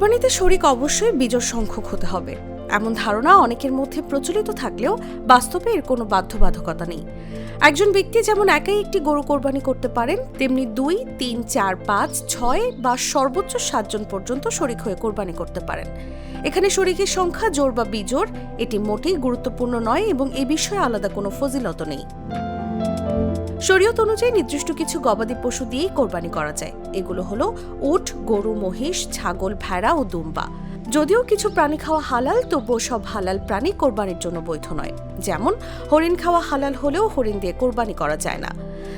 কোরবানিতে শরিক অবশ্যই বিজোড় সংখ্যক হতে হবে এমন ধারণা অনেকের মধ্যে প্রচলিত থাকলেও বাস্তবে এর কোনো বাধ্যবাধকতা নেই। একজন ব্যক্তি যেমন একাই একটি গরু কোরবানি করতে পারেন, তেমনি 2, 3, 4, 5, 6 বা সর্বোচ্চ 7 জন পর্যন্ত শরিক হয়ে কোরবানি করতে পারেন। এখানে শরিকের সংখ্যা জোড় বা বিজোড় এটি মোটেই গুরুত্বপূর্ণ নয় এবং এ বিষয়ে আলাদা কোনো ফজিলত নেই। শরীয়ত অনুযায়ী নির্দিষ্ট কিছু গবাদি পশু দিয়েই কোরবানি করা যায়। এগুলো হলো উট, গরু, মহিষ, ছাগল, ভেড়া ও দুম্বা। যদিও কিছু প্রাণী খাওয়া হালাল, তবুও সব হালাল প্রাণী কোরবানির জন্য বৈধ নয়। যেমন হরিণ খাওয়া হালাল হলেও হরিণ দিয়ে কোরবানি করা যায় না।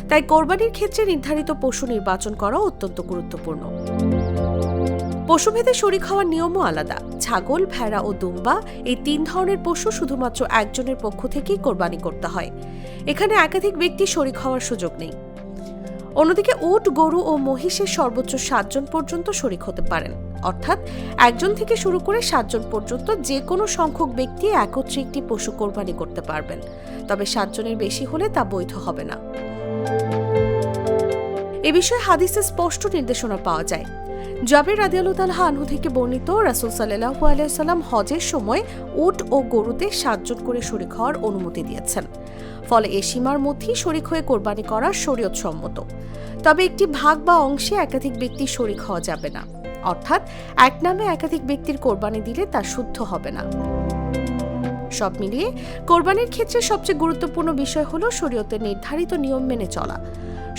তাই কোরবানির ক্ষেত্রে নির্ধারিত পশু নির্বাচন করা অত্যন্ত গুরুত্বপূর্ণ। পশুভেদে শরিক হওয়ার নিয়মও আলাদা। ছাগল, ভেড়া ও দুম্বা এই 3 ধরনের পশু শুধুমাত্র একজনের পক্ষ থেকেই কোরবানি করতে হয়। এখানে একাধিক ব্যক্তি শরিক হওয়ার সুযোগ নেই। অন্যদিকে উট, গরু ও মহিষের সর্বোচ্চ 7 জন পর্যন্ত শরিক হতে পারেন। অর্থাৎ একজন থেকে শুরু করে 7 জন পর্যন্ত যে কোনো সংখ্যক ব্যক্তি একত্রে একটি পশু কোরবানি করতে পারবেন। তবে 7 জনের বেশি হলে তা বৈধ হবে না। এ বিষয়ে হাদিসে স্পষ্ট নির্দেশনা পাওয়া যায়। জাবের রাদিয়াল্লাহু তাআলা আনহু থেকে বর্ণিত, রাসূল সাল্লাল্লাহু আলাইহি ওয়াসাল্লাম হজের সময় উট ও গরুতে 7 জন করে শরিক হওয়ার অনুমতি দিয়েছেন। ফলে এ সীমার মধ্যেই শরিক হয়ে কোরবানি করা শরীয়ত সম্মত। তবে একটি ভাগ বা অংশে একাধিক ব্যক্তি শরিক হওয়া যাবে না। অর্থাৎ এক নামে একাধিক ব্যক্তির কোরবানি দিলে তা শুদ্ধ হবে না। সব মিলিয়ে কোরবানির ক্ষেত্রে সবচেয়ে গুরুত্বপূর্ণ বিষয় হলো শরীয়তের নির্ধারিত নিয়ম মেনে চলা।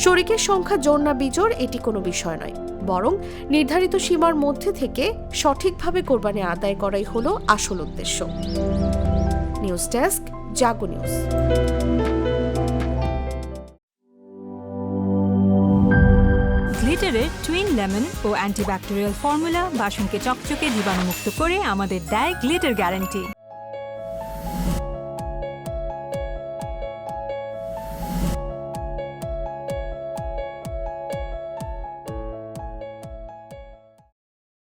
শরিকের সংখ্যা জোড় না বিজোড় এটি কোনো বিষয় নয়, বরং নির্ধারিত সীমার মধ্যে থেকে সঠিকভাবে কোরবানি আদায় করাই হলো আসল উদ্দেশ্য। নিউজ ডেস্ক, জাগো নিউজ। গ্লিটারের টুইন লেমন ও অ্যান্টিব্যাকটেরিয়াল ফর্মুলা বাসনকে চকচকে জীবাণুমুক্ত করে আমাদের দেয় গ্লিটার গ্যারান্টি।